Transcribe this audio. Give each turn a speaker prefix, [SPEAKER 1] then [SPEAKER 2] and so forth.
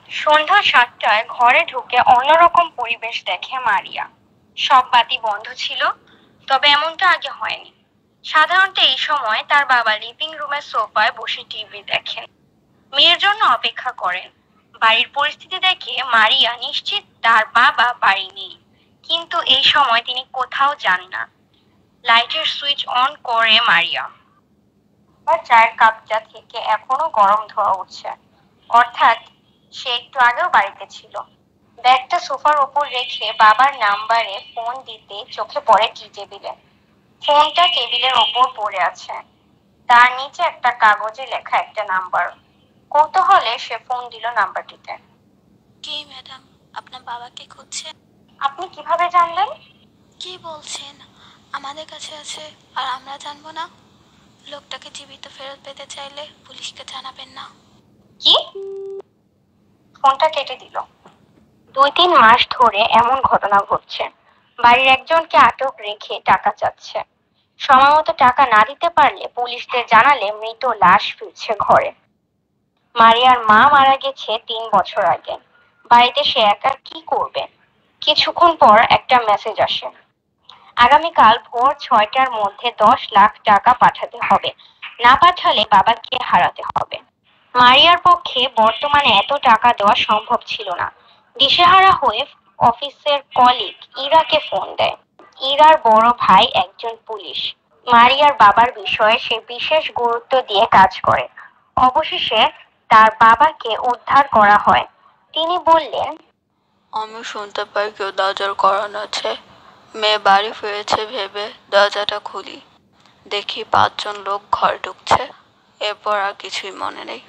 [SPEAKER 1] সন্ধ্যা 7টায় ঘরে ঢুকে অন্যরকম পরিবেশ দেখে মারিয়া। সব বাতি বন্ধ ছিল, তবে এমনটা আগে হয়নি। সাধারণত এই সময় তার বাবা লিভিং রুমের সোফায় বসে টিভি দেখেন, মেয়ের জন্য অপেক্ষা করেন। বাড়ির পরিস্থিতি দেখে মারিয়া নিশ্চিত তার বাবা বাড়ি নেই, কিন্তু এই সময় তিনি কোথাও যান না। লাইটের সুইচ অন করে মারিয়া। আর চায়ের কাপটা থেকে এখনো গরম ধোঁয়া উঠছে, অর্থাৎ সে একটু আগেও বাড়িতে ছিল। ব্যাগটা সোফার ওপর রেখে বাবার নাম্বারে ফোন দিতে চোখে পড়ে টি টেবিলে। ফোনটা টেবিলের ওপর পড়ে আছে, তার নিচে একটা কাগজে লেখা একটা নাম্বার। কৌতূহলে সে ফোন দিল নাম্বারটিতে।
[SPEAKER 2] কে ম্যাডাম, আপনার বাবাকে খুঁজছেন?
[SPEAKER 1] আপনি কিভাবে জানলেন?
[SPEAKER 2] কি বলছেন? আমাদের কাছে আছে আর আমরা জানবো না? লোকটাকে জীবিত ফেরত পেতে চাইলে পুলিশকে জানাবেন না।
[SPEAKER 1] কি? ফোনটা কেটে দিল। 2-3 মাস ধরে এমন ঘটনা ঘটছে। বাড়ির একজনকে আটক রেখে টাকা চাচ্ছে। সময়মতো টাকা না দিতে পারলে পুলিশদের জানালে মৃত লাশ ফিরছে ঘরে। মারিয়ার মা মারা গেছে 3 বছর আগে। বাড়িতে সে একা কি করবে? কিছুক্ষণ পর একটা মেসেজ আসে, আগামীকাল ভোর 6টার মধ্যে 10 লাখ টাকা পাঠাতে হবে, না পাঠালে বাবাকে হারাতে হবে। মারিয়ার পক্ষে বর্তমানে এত টাকা দেওয়া সম্ভব ছিল না। দিশেহারা হয়ে অফিসের কলিগ ইরাকে ফোন দেয়। ইরার বড় ভাই একজন পুলিশ। মারিয়ার বাবার বিষয়ে সে বিশেষ গুরুত্ব দিয়ে কাজ করে। অবশেষে তার বাবাকে উদ্ধার করা হয়। তিনি বললেন,
[SPEAKER 2] আমি শুনতে পাই কেউ দরজার করানো আছে। মেয়ে বাড়ি ফিরেছে ভেবে দরজাটা খুলি, দেখি 5 জন লোক ঘরে ঢুকছে। এরপর আর কিছুই মনে নেই।